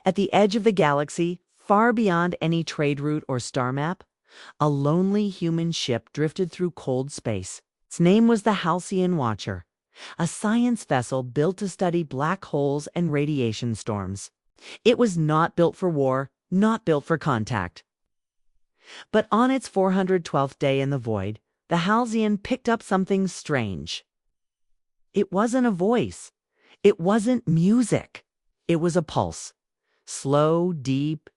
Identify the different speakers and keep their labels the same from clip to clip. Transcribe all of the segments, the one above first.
Speaker 1: At the edge of the galaxy, far beyond any trade route or star map, a lonely human ship drifted through cold space. Its name was the Halcyon Watcher, a science vessel built to study black holes and radiation storms. It was not built for war, not built for contact. But on its 412th day in the void, the Halcyon picked up something strange. It wasn't a voice. It wasn't music. It was a pulse. Slow, deep,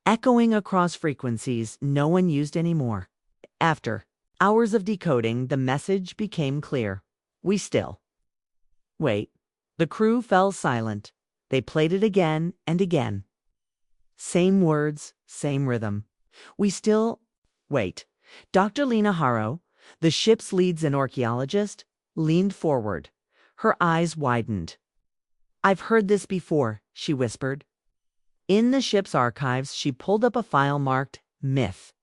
Speaker 1: echoing across frequencies no one used anymore. After hours of decoding, the message became clear. We still. Wait. The crew fell silent. They played it again and again. Same words, same rhythm. We still. Wait. Dr. Lena Harrow, the ship's lead xenorchaeologist, leaned forward. Her eyes widened. I've heard this before, she whispered. In the ship's archives, she pulled up a file marked Myth.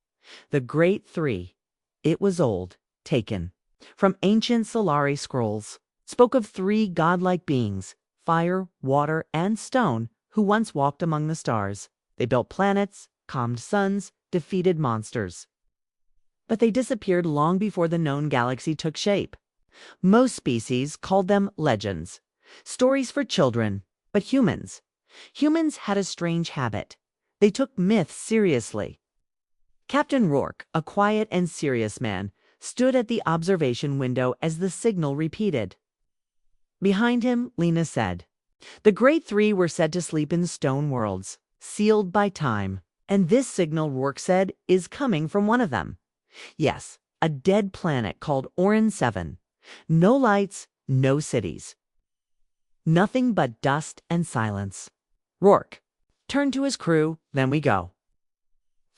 Speaker 1: The Great Three. It was old, taken from ancient Solari scrolls. Spoke of three godlike beings, fire, water, and stone, who once walked among the stars. They built planets, calmed suns, defeated monsters. But they disappeared long before the known galaxy took shape. Most species called them legends, stories for children, but humans had a strange habit. They took myths seriously. Captain Rourke, a quiet and serious man, stood at the observation window as the signal repeated. Behind him, Lena said, the Great Three were said to sleep in stone worlds, sealed by time. And this signal, Rourke said, is coming from one of them. Yes, a dead planet called Orin 7. No lights, no cities. Nothing but dust and silence. Rourke turned to his crew, then we go.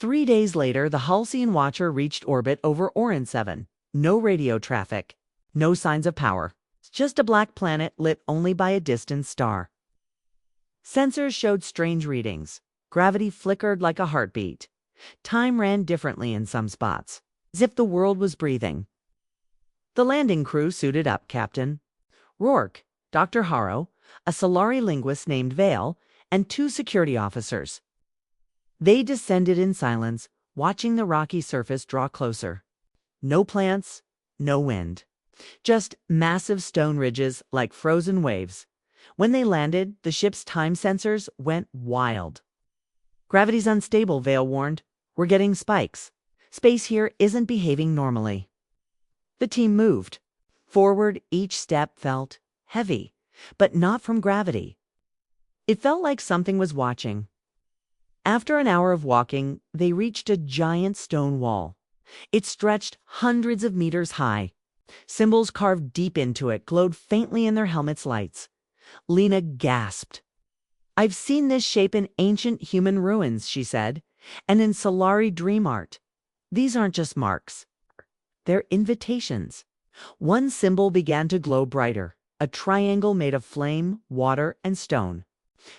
Speaker 1: 3 days later, the Halcyon Watcher reached orbit over Orin 7. No radio traffic, no signs of power. Just a black planet lit only by a distant star. Sensors showed strange readings. Gravity flickered like a heartbeat. Time ran differently in some spots, as if the world was breathing. The landing crew suited up, Captain. Rourke, Dr. Harrow, a Solari linguist named Vale, and 2 security officers. They descended in silence, watching the rocky surface draw closer. No plants, no wind. Just massive stone ridges like frozen waves. When they landed, the ship's time sensors went wild. Gravity's unstable, Vale warned. We're getting spikes. Space here isn't behaving normally. The team moved. Forward, each step felt heavy, but not from gravity. It felt like something was watching. After an hour of walking, they reached a giant stone wall. It stretched hundreds of meters high. Symbols carved deep into it glowed faintly in their helmets' lights. Lena gasped. I've seen this shape in ancient human ruins, she said, and in Solari dream art. These aren't just marks. They're invitations. One symbol began to glow brighter, a triangle made of flame, water, and stone.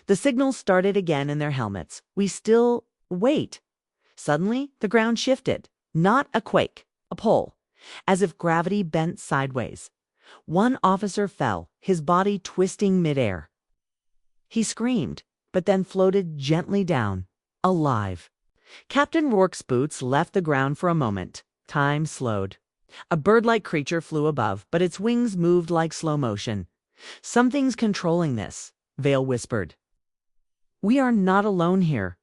Speaker 1: The signal started again in their helmets. We still wait. Suddenly, the ground shifted. Not a quake, a pull, as if gravity bent sideways. One officer fell, his body twisting midair. He screamed, but then floated gently down, alive. Captain Rourke's boots left the ground for a moment. Time slowed. A bird-like creature flew above, but its wings moved like slow motion. Something's controlling this, Vale whispered. We are not alone here.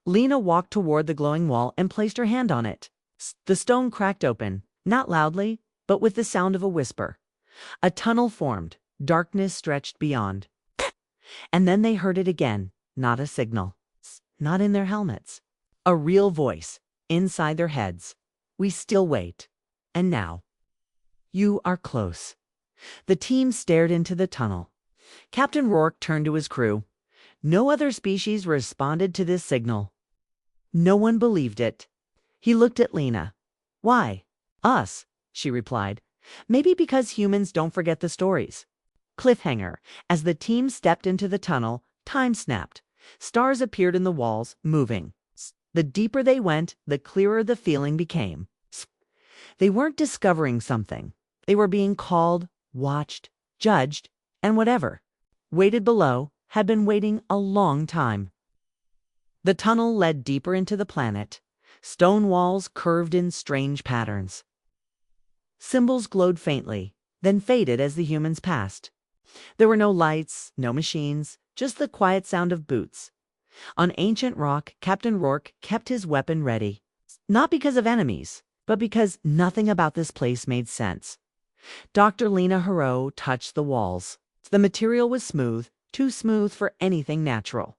Speaker 1: Lena walked toward the glowing wall and placed her hand on it. The stone cracked open, not loudly, but with the sound of a whisper. A tunnel formed, darkness stretched beyond. And then they heard it again, not a signal, not in their helmets. A real voice, inside their heads. We still wait. And now. You are close. The team stared into the tunnel. Captain Rourke turned to his crew. No other species responded to this signal. No one believed it. He looked at Lena. Why? Us, she replied. Maybe because humans don't forget the stories. Cliffhanger. As the team stepped into the tunnel, time snapped. Stars appeared in the walls, moving. The deeper they went, the clearer the feeling became. They weren't discovering something. They were being called, watched, judged, and whatever waited below had been waiting a long time. The tunnel led deeper into the planet. Stone walls curved in strange patterns. Symbols glowed faintly, then faded as the humans passed. There were no lights, no machines, just the quiet sound of boots. On ancient rock, Captain Rourke kept his weapon ready. Not because of enemies, but because nothing about this place made sense. Dr. Lena Hero touched the walls. The material was smooth, too smooth for anything natural.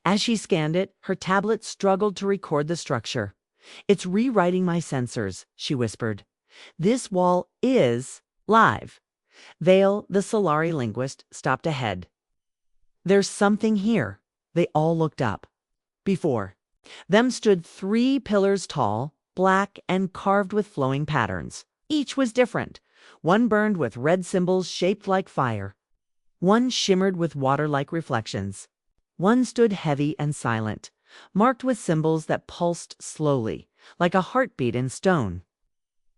Speaker 1: As she scanned it, her tablet struggled to record the structure. "It's rewriting my sensors," she whispered. "This wall is live." Vale, the Solari linguist, stopped ahead. "There's something here." They all looked up. Before them stood 3 pillars tall, black and carved with flowing patterns. Each was different. One burned with red symbols shaped like fire. One shimmered with water-like reflections. One stood heavy and silent, marked with symbols that pulsed slowly, like a heartbeat in stone.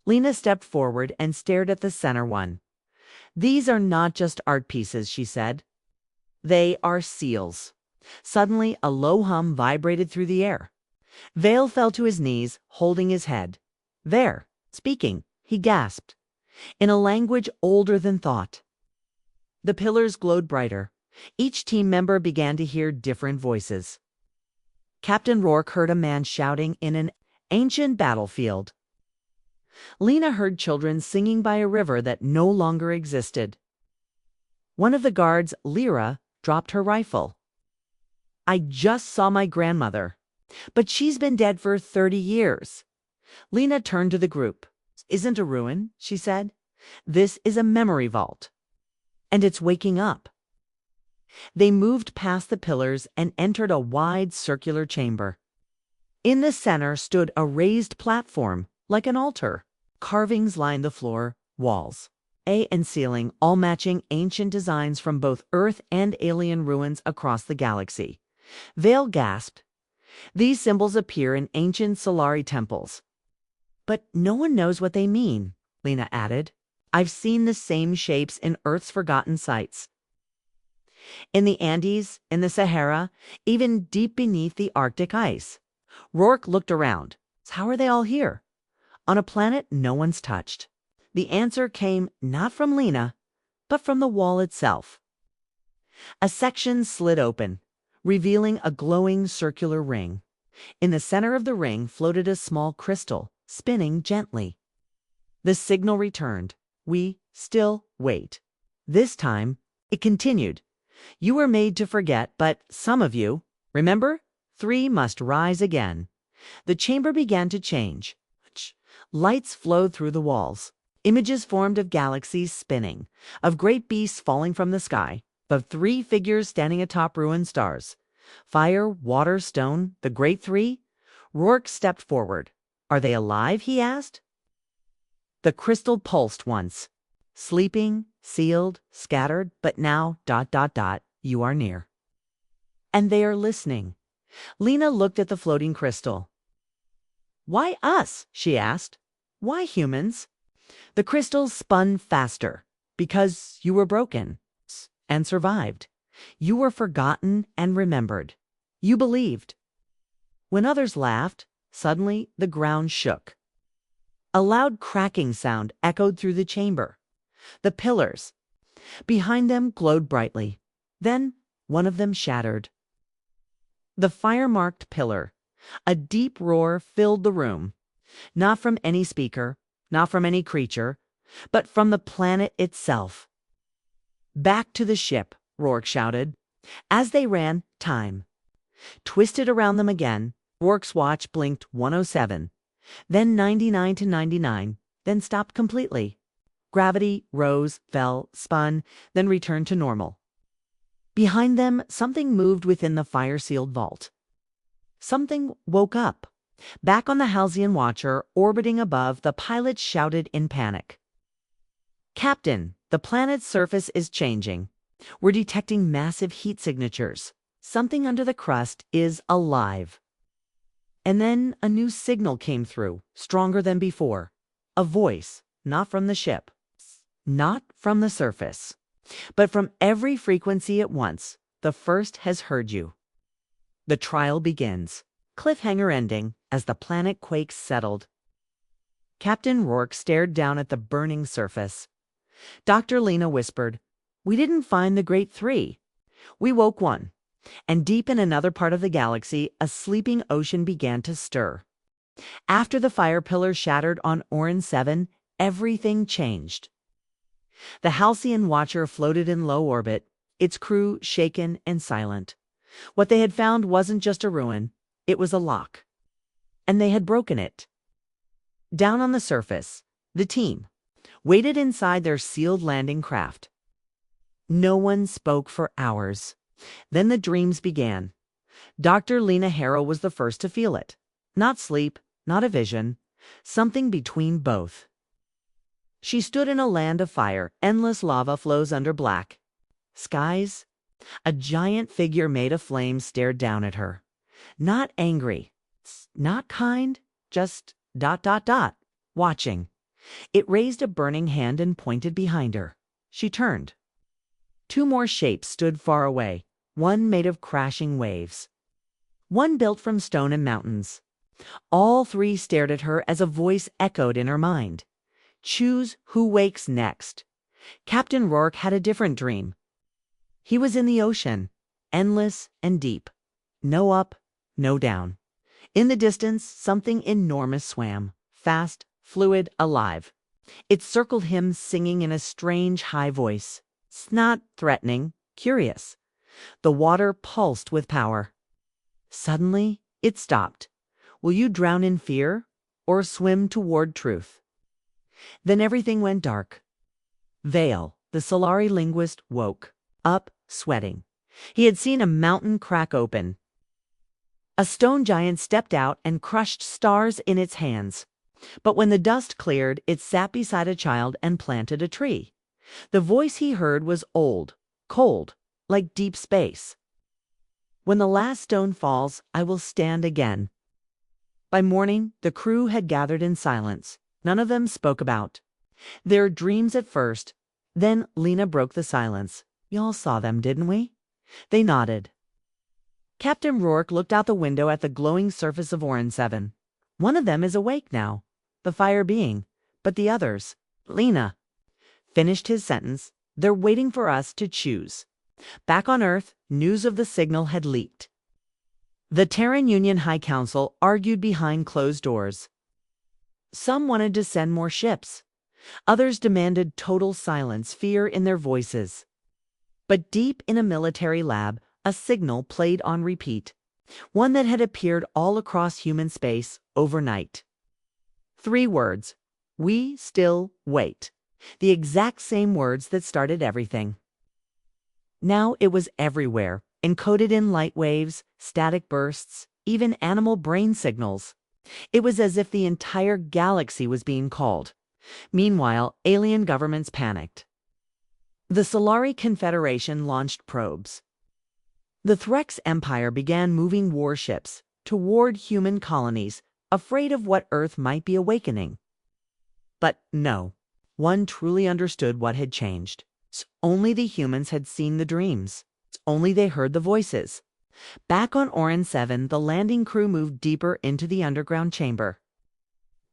Speaker 1: Lena stepped forward and stared at the center one. "These are not just art pieces," she said. "They are seals." Suddenly, a low hum vibrated through the air. Vale fell to his knees, holding his head. "There, speaking," he gasped, in a language older than thought. The pillars glowed brighter. Each team member began to hear different voices. Captain Rourke heard a man shouting in an ancient battlefield. Lena heard children singing by a river that no longer existed. One of the guards, Lyra, dropped her rifle. "I just saw my grandmother, but she's been dead for 30 years. Lena turned to the group. "Isn't a ruin," she said. "This is a memory vault. And it's waking up." They moved past the pillars and entered a wide circular chamber. In the center stood a raised platform, like an altar. Carvings lined the floor, walls, and ceiling, all matching ancient designs from both Earth and alien ruins across the galaxy. Vale gasped. "These symbols appear in ancient Solari temples." "But no one knows what they mean," Lena added. "I've seen the same shapes in Earth's forgotten sites. In the Andes, in the Sahara, even deep beneath the Arctic ice." Rourke looked around. "How are they all here? On a planet no one's touched." The answer came not from Lena, but from the wall itself. A section slid open, revealing a glowing circular ring. In the center of the ring floated a small crystal, spinning gently. The signal returned. "We still wait." This time, it continued. "You were made to forget, but some of you, remember, 3 must rise again." The chamber began to change. Lights flowed through the walls. Images formed of galaxies spinning, of great beasts falling from the sky, of 3 figures standing atop ruined stars. Fire, water, stone, the great 3? Rourke stepped forward. "Are they alive?" he asked. The crystal pulsed once. "Sleeping, sealed, scattered, but now, ... you are near. And they are listening." Lena looked at the floating crystal. "Why us?" she asked. "Why humans?" The crystal spun faster. "Because you were broken and survived. You were forgotten and remembered. You believed." When others laughed, suddenly the ground shook. A loud cracking sound echoed through the chamber. The pillars behind them glowed brightly. Then one of them shattered. The fire-marked pillar. A deep roar filled the room. Not from any speaker, not from any creature, but from the planet itself. "Back to the ship," Rourke shouted. As they ran, time twisted around them again. Rourke's watch blinked 107, then 99 to 99, then stopped completely. Gravity rose, fell, spun, then returned to normal. Behind them, something moved within the fire-sealed vault. Something woke up. Back on the Halcyon Watcher, orbiting above, the pilots shouted in panic. "Captain, the planet's surface is changing. We're detecting massive heat signatures. Something under the crust is alive." And then a new signal came through, stronger than before. A voice, not from the ship, not from the surface, but from every frequency at once. "The first has heard you." The trial begins. Cliffhanger ending as the planet quakes settled. Captain Rourke stared down at the burning surface. Dr. Lena whispered, "We didn't find the Great Three. We woke one." And deep in another part of the galaxy, a sleeping ocean began to stir. After the fire pillar shattered on Orin 7, everything changed. The Halcyon Watcher floated in low orbit, its crew shaken and silent. What they had found wasn't just a ruin, it was a lock. And they had broken it. Down on the surface, the team waited inside their sealed landing craft. No one spoke for hours. Then the dreams began. Dr. Lena Harrow was the first to feel it. Not sleep, not a vision, something between both. She stood in a land of fire, endless lava flows under black skies. A giant figure made of flame stared down at her. Not angry, not kind, just ... watching. It raised a burning hand and pointed behind her. She turned. Two more shapes stood far away, one made of crashing waves, one built from stone and mountains. All three stared at her as a voice echoed in her mind. Choose who wakes next. Captain Rourke had a different dream. He was in the ocean, endless and deep. No up, no down. In the distance, something enormous swam, fast, fluid, alive. It circled him, singing in a strange high voice. It's not threatening, curious. The water pulsed with power. Suddenly, it stopped. Will you drown in fear or swim toward truth? Then everything went dark. Vale, the Solari linguist, woke up, sweating. He had seen a mountain crack open. A stone giant stepped out and crushed stars in its hands. But when the dust cleared, it sat beside a child and planted a tree. The voice he heard was old, cold, like deep space. When the last stone falls, I will stand again. By morning, the crew had gathered in silence. None of them spoke about their dreams at first. Then Lena broke the silence. "We all saw them, didn't we?" They nodded. Captain Rourke looked out the window at the glowing surface of Orin 7. "One of them is awake now, the fire being, but the others..." Lena finished his sentence. "They're waiting for us to choose." Back on Earth, news of the signal had leaked. The Terran Union High Council argued behind closed doors. Some wanted to send more ships. Others demanded total silence, fear in their voices. But deep in a military lab, a signal played on repeat, one that had appeared all across human space overnight. 3 words: "We still wait." The exact same words that started everything. Now it was everywhere, encoded in light waves, static bursts, even animal brain signals. It was as if the entire galaxy was being called. Meanwhile, alien governments panicked. The Solari Confederation launched probes. The Threx Empire began moving warships toward human colonies, afraid of what Earth might be awakening. But no one truly understood what had changed. Only the humans had seen the dreams. Only they heard the voices. Back on Orin 7, the landing crew moved deeper into the underground chamber.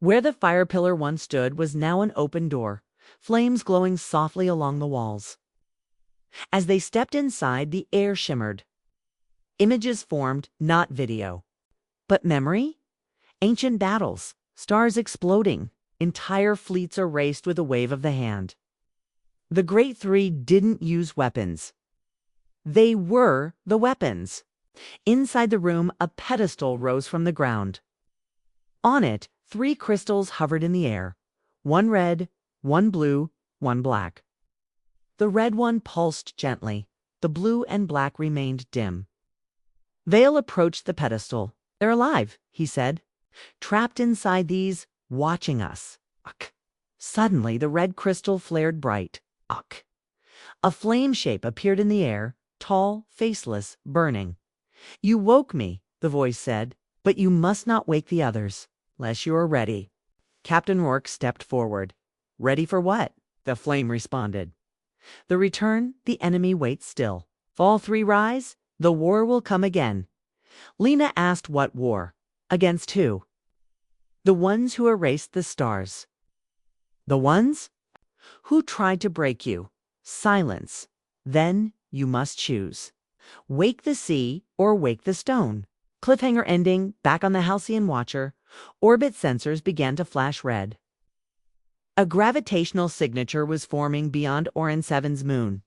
Speaker 1: Where the fire pillar once stood was now an open door, flames glowing softly along the walls. As they stepped inside, the air shimmered. Images formed, not video. But memory? Ancient battles, stars exploding, entire fleets erased with a wave of the hand. The Great Three didn't use weapons. They were the weapons. Inside the room, a pedestal rose from the ground. On it, 3 crystals hovered in the air. One red, one blue, one black. The red one pulsed gently. The blue and black remained dim. Vale approached the pedestal. "They're alive," he said. "Trapped inside these, watching us." Ugh. Suddenly, the red crystal flared bright. Ugh. A flame shape appeared in the air, tall, faceless, burning. "You woke me," the voice said, "but you must not wake the others, unless you are ready." Captain Rourke stepped forward. "Ready for what?" the flame responded. "The return, the enemy waits still. If all 3 rise, the war will come again. Lena asked what war? Against who? The ones who erased the stars. The ones who tried to break you. Silence. Then you must choose. Wake the sea or wake the stone. Cliffhanger ending, back on the Halcyon Watcher, orbit sensors began to flash red. A gravitational signature was forming beyond Orin 7's moon.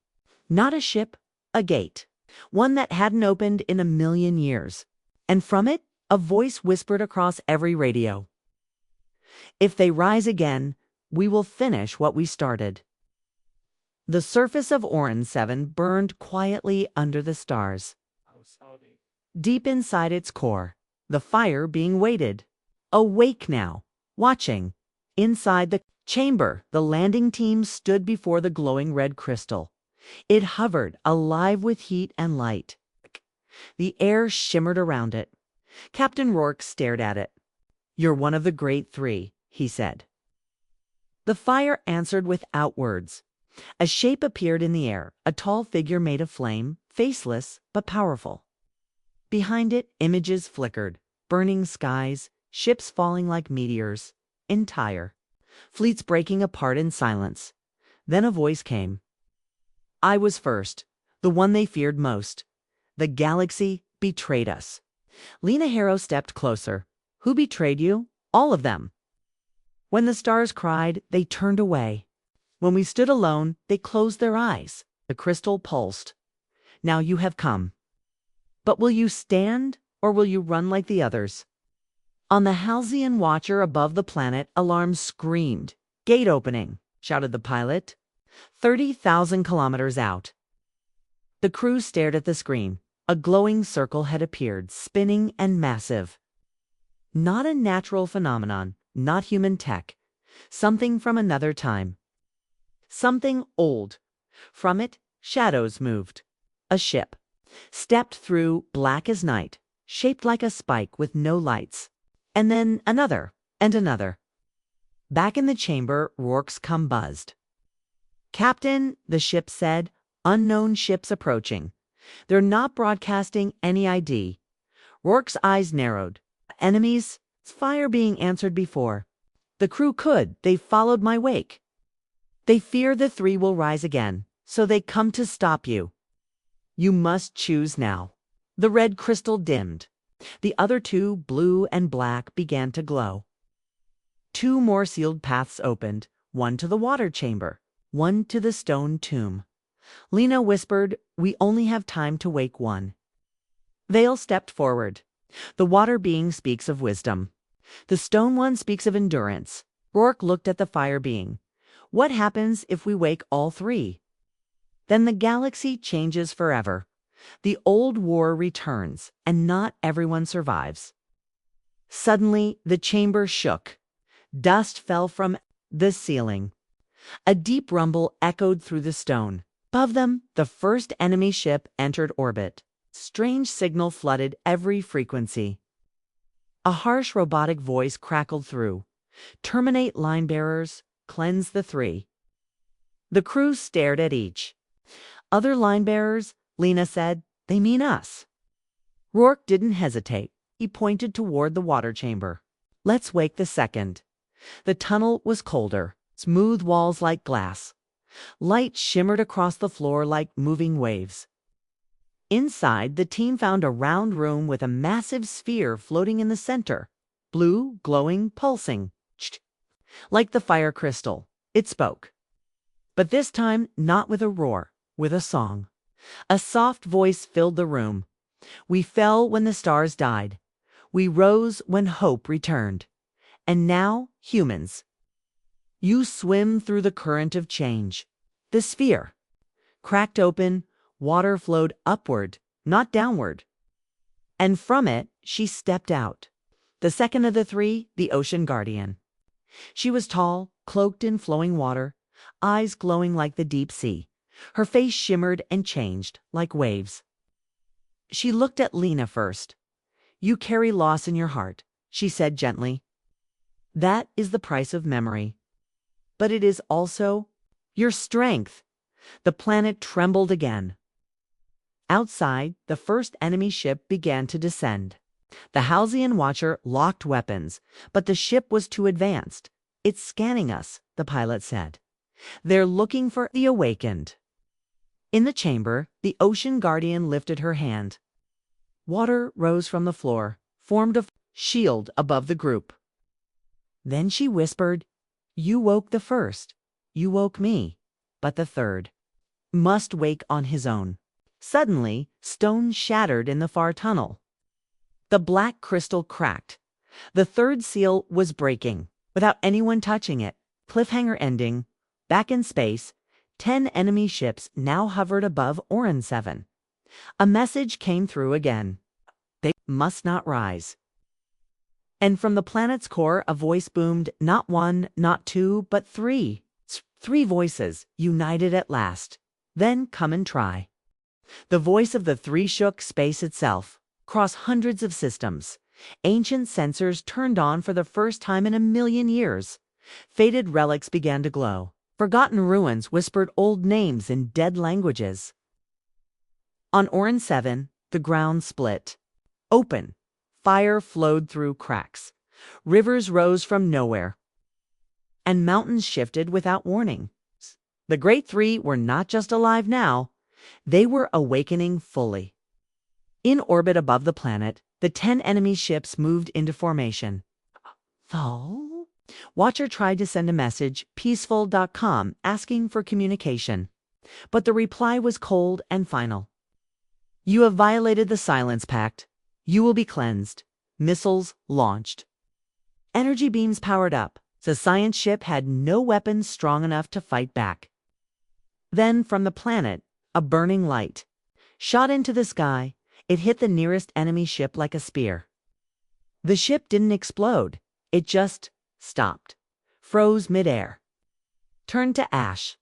Speaker 1: Not a ship, a gate. One that hadn't opened in a million years. And from it, a voice whispered across every radio. If they rise again, we will finish what we started. The surface of Orin 7 burned quietly under the stars. Deep inside its core, the fire being waited. Awake now, watching. Inside the chamber, the landing team stood before the glowing red crystal. It hovered, alive with heat and light. The air shimmered around it. Captain Rourke stared at it. "You're one of the great three," he said. The fire answered without words. A shape appeared in the air, a tall figure made of flame, faceless but powerful. Behind it, images flickered, burning skies, ships falling like meteors, entire, fleets breaking apart in silence. Then a voice came. I was first, the one they feared most. The galaxy betrayed us. Lena Harrow stepped closer. Who betrayed you? All of them. When the stars cried, they turned away. When we stood alone, they closed their eyes. The crystal pulsed. Now you have come. But will you stand, or will you run like the others? On the Halcyon Watcher above the planet, alarms screamed. Gate opening, shouted the pilot. 30,000 kilometers out. The crew stared at the screen. A glowing circle had appeared, spinning and massive. Not a natural phenomenon, not human tech. Something from another time. Something old. From it, shadows moved. A ship. Stepped through, black as night, shaped like a spike with no lights. And then another, and another. Back in the chamber, Rourke's cum buzzed. Captain, the ship said, unknown ships approaching. They're not broadcasting any ID. Rourke's eyes narrowed. Enemies? Fire being answered before. The crew could. They followed my wake. They fear the three will rise again, so they come to stop you. You must choose now. The red crystal dimmed. The other two, blue and black, began to glow. Two more sealed paths opened, one to the water chamber, one to the stone tomb. Lena whispered, we only have time to wake one. Vale stepped forward. The water being speaks of wisdom. The stone one speaks of endurance. Rourke looked at the fire being. What happens if we wake all three? Then the galaxy changes forever. The old war returns, and not everyone survives. Suddenly, the chamber shook. Dust fell from the ceiling. A deep rumble echoed through the stone. Above them, the first enemy ship entered orbit. Strange signal flooded every frequency. A harsh robotic voice crackled through. Terminate line bearers, cleanse the three. The crew stared at each. Other line bearers, Lena said, they mean us. Rourke didn't hesitate. He pointed toward the water chamber. Let's wake the second. The tunnel was colder, smooth walls like glass. Light shimmered across the floor like moving waves. Inside, the team found a round room with a massive sphere floating in the center. Blue, glowing, pulsing. Like the fire crystal, it spoke. But this time, not with a roar, with a song. A soft voice filled the room. We fell when the stars died. We rose when hope returned. And now, humans. You swim through the current of change. The sphere. Cracked open, water flowed upward, not downward. And from it, she stepped out. The second of the three, the ocean guardian. She was tall, cloaked in flowing water, eyes glowing like the deep sea. Her face shimmered and changed, like waves. She looked at Lena first. You carry loss in your heart, she said gently. That is the price of memory. But it is also your strength. The planet trembled again. Outside, the first enemy ship began to descend. The Halcyon Watcher locked weapons, but the ship was too advanced. "It's scanning us," the pilot said. "They're looking for the awakened." In the chamber, the Ocean Guardian lifted her hand. Water rose from the floor, formed a shield above the group. Then she whispered, "You woke the first. You woke me. But the third must wake on his own." Suddenly, stone shattered in the far tunnel. The black crystal cracked. The third seal was breaking, without anyone touching it. Cliffhanger ending. Back in space, 10 enemy ships now hovered above Orin 7. A message came through again. They must not rise. And from the planet's core, a voice boomed, not one, not two, but three. 3 voices, united at last. "Then come and try." The voice of the 3 shook space itself, across hundreds of systems. Ancient sensors turned on for the first time in a million years. Faded relics began to glow. Forgotten ruins whispered old names in dead languages. On Orin 7, the ground split. Open. Fire flowed through cracks. Rivers rose from nowhere. And mountains shifted without warning. The Great Three were not just alive now, they were awakening fully. In orbit above the planet, the 10 enemy ships moved into formation. "Oh?" Watcher tried to send a message, peaceful.com, asking for communication. But the reply was cold and final. "You have violated the Silence Pact. You will be cleansed." Missiles launched. Energy beams powered up. The science ship had no weapons strong enough to fight back. Then, from the planet, a burning light shot into the sky. It hit the nearest enemy ship like a spear. The ship didn't explode. It just stopped, froze midair, turned to ash.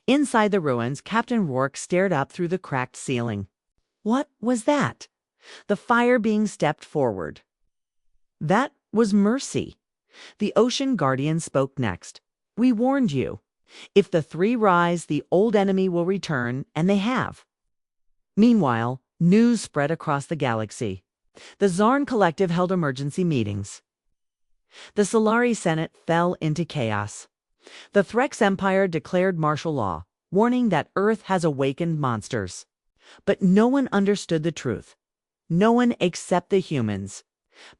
Speaker 1: Inside the ruins, Captain Rourke stared up through the cracked ceiling. What was that? The fire being stepped forward. That was Mercy. The Ocean Guardian spoke next. "We warned you. If the 3 rise, the old enemy will return, and they have." Meanwhile, news spread across the galaxy. The Zarn Collective held emergency meetings. The Solari Senate fell into chaos. The Threx Empire declared martial law, warning that Earth has awakened monsters. But no one understood the truth. No one except the humans.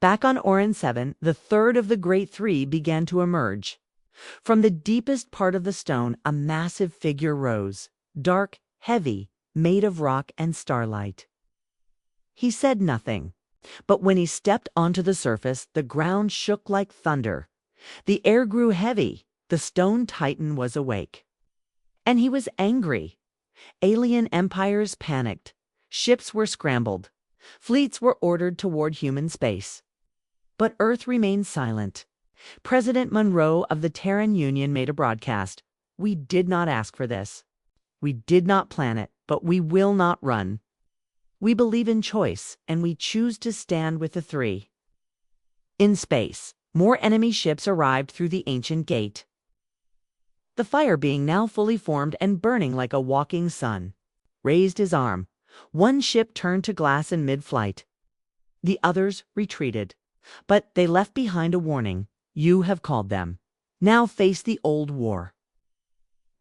Speaker 1: Back on Orin 7, the third of the Great Three began to emerge. From the deepest part of the stone, a massive figure rose, dark, heavy, made of rock and starlight. He said nothing, but when he stepped onto the surface, the ground shook like thunder. The air grew heavy. The stone titan was awake. And he was angry. Alien empires panicked. Ships were scrambled. Fleets were ordered toward human space. But Earth remained silent. President Monroe of the Terran Union made a broadcast. "We did not ask for this. We did not plan it, but we will not run. We believe in choice, and we choose to stand with the 3. In space, more enemy ships arrived through the ancient gate. The fire being now fully formed and burning like a walking sun. Raised his arm. One ship turned to glass in mid-flight. The others retreated. But they left behind a warning. You have called them. Now face the old war.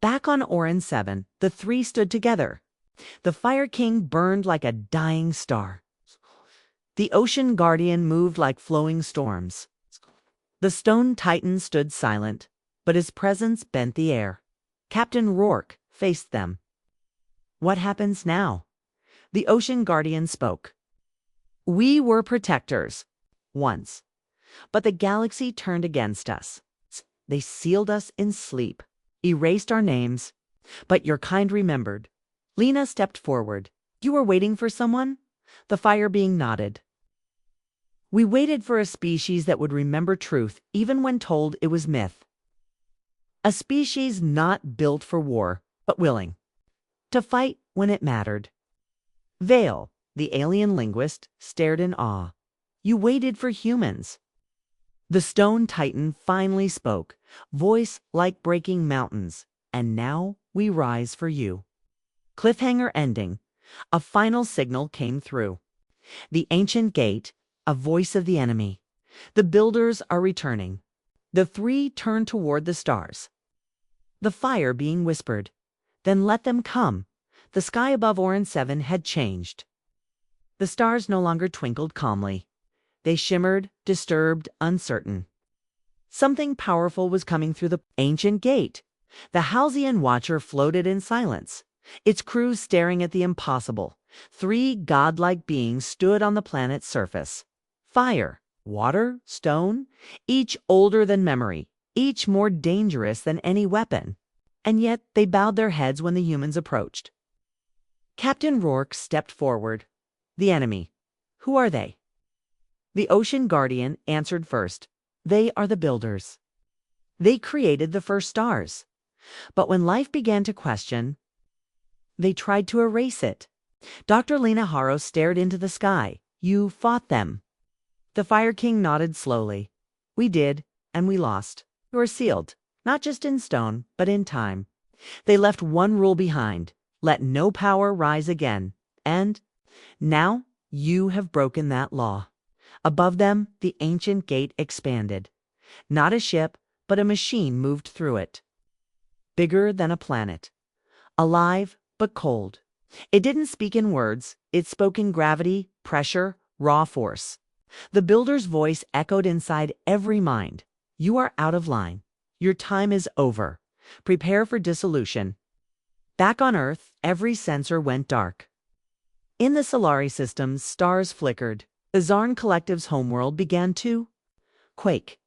Speaker 1: Back on Orin 7, the 3 stood together. The Fire King burned like a dying star. The Ocean Guardian moved like flowing storms. The Stone Titan stood silent, but his presence bent the air. Captain Rourke faced them. What happens now? The Ocean Guardian spoke. We were protectors, once. But the galaxy turned against us. They sealed us in sleep, erased our names. But your kind remembered. Lena stepped forward. You were waiting for someone? The fire being nodded. We waited for a species that would remember truth even when told it was myth. A species not built for war, but willing to fight when it mattered. Vale, the alien linguist, stared in awe. You waited for humans. The Stone Titan finally spoke, voice like breaking mountains. And now we rise for you. Cliffhanger ending. A final signal came through. The ancient gate, a voice of the enemy. The builders are returning. The three turned toward the stars. The fire being whispered. Then let them come. The sky above Orin 7 had changed. The stars no longer twinkled calmly. They shimmered, disturbed, uncertain. Something powerful was coming through the ancient gate. The Halcyon Watcher floated in silence, its crew staring at the impossible. Three godlike beings stood on the planet's surface. Fire, water, stone, each older than memory, each more dangerous than any weapon. And yet they bowed their heads when the humans approached. Captain Rourke stepped forward. The enemy. Who are they? The Ocean Guardian answered first. They are the builders. They created the first stars. But when life began to question, they tried to erase it. Dr. Lena Haro stared into the sky. You fought them. The Fire King nodded slowly. We did, and we lost. You are sealed, not just in stone, but in time. They left one rule behind. Let no power rise again. And now you have broken that law. Above them, the ancient gate expanded. Not a ship, but a machine moved through it. Bigger than a planet. Alive, but cold. It didn't speak in words. It spoke in gravity, pressure, raw force. The builder's voice echoed inside every mind. You are out of line. Your time is over. Prepare for dissolution. Back on Earth, every sensor went dark. In the Solari systems, stars flickered. The Zarn Collective's homeworld began to quake.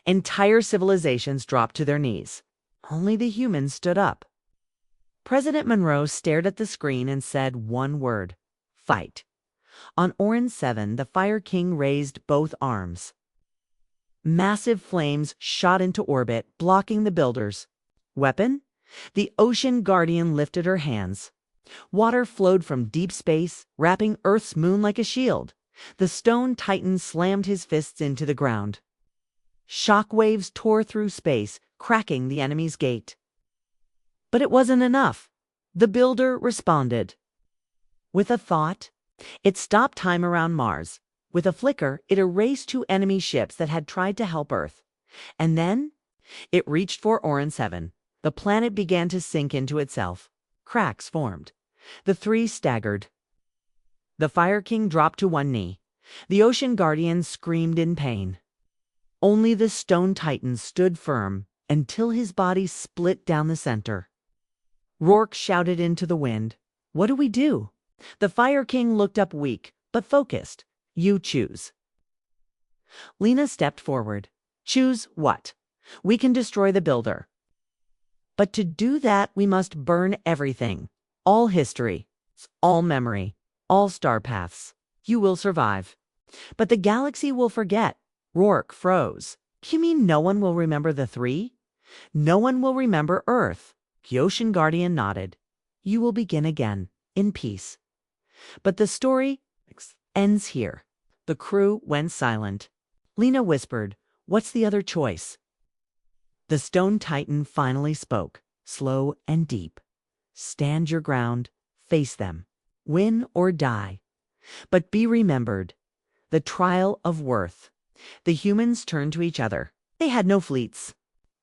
Speaker 1: Entire civilizations dropped to their knees. Only the humans stood up. President Monroe stared at the screen and said one word. Fight. On Orin 7, the Fire King raised both arms. Massive flames shot into orbit, blocking the builders. Weapon? The Ocean Guardian lifted her hands. Water flowed from deep space, wrapping Earth's moon like a shield. The stone titan slammed his fists into the ground. Shock waves tore through space, cracking the enemy's gate. But it wasn't enough. The builder responded. With a thought, it stopped time around Mars. With a flicker, it erased two enemy ships that had tried to help Earth. And then, it reached for Orin 7. The planet began to sink into itself. Cracks formed. The three staggered. The Fire King dropped to one knee. The Ocean Guardian screamed in pain. Only the Stone Titan stood firm until his body split down the center. Rourke shouted into the wind. What do we do? The Fire King looked up weak, but focused. You choose. Lena stepped forward. Choose what? We can destroy the builder. But to do that, we must burn everything. All history, all memory, all star paths. You will survive. But the galaxy will forget. Rourke froze. You mean no one will remember the three? No one will remember Earth. The Ocean Guardian nodded. You will begin again, in peace. But the story ends here. The crew went silent. Lena whispered, What's the other choice? The Stone Titan finally spoke, slow and deep. Stand your ground, face them, win or die. But be remembered, the trial of worth. The humans turned to each other. They had no fleets,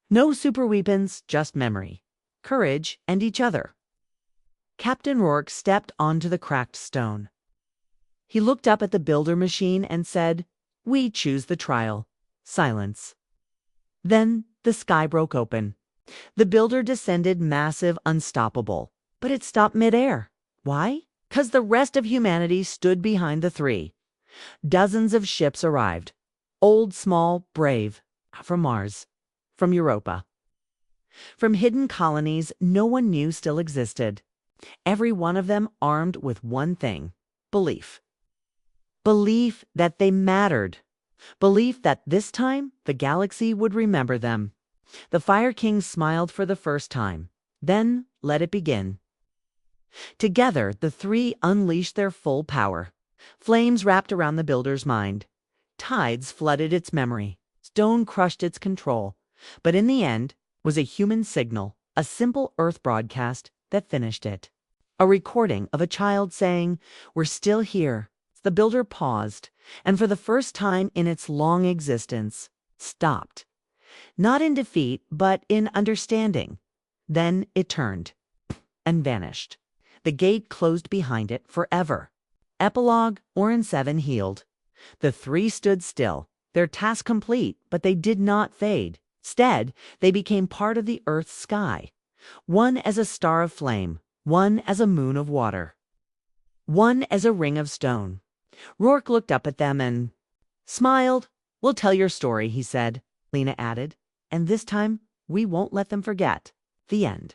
Speaker 1: no super weapons, just memory, courage, and each other. Captain Rourke stepped onto the cracked stone. He looked up at the builder machine and said, We choose the trial. Silence. Then the sky broke open. The builder descended massive, unstoppable. But it stopped midair. Why? 'Cause the rest of humanity stood behind the three. Dozens of ships arrived. Old, small, brave. From Mars. From Europa. From hidden colonies no one knew still existed. Every one of them armed with one thing. Belief. Belief that they mattered. Belief that this time the galaxy would remember them. The Fire King smiled for the first time. Then let it begin. Together, the three unleashed their full power. Flames wrapped around the builder's mind. Tides flooded its memory. Stone crushed its control. But in the end was a human signal, a simple Earth broadcast that finished it. a recording of a child saying, "We're still here." The builder paused, and for the first time in its long existence, stopped. Not in defeat, but in understanding. Then it turned and vanished. The gate closed behind it forever. Epilogue, Orin 7 healed. The three stood still, their task complete, but they did not fade. Instead, they became part of the Earth's sky. One as a star of flame, one as a moon of water, one as a ring of stone. Rourke looked up at them and smiled. "We'll tell your story," he said. Lena added, "and this time we won't let them forget." The end.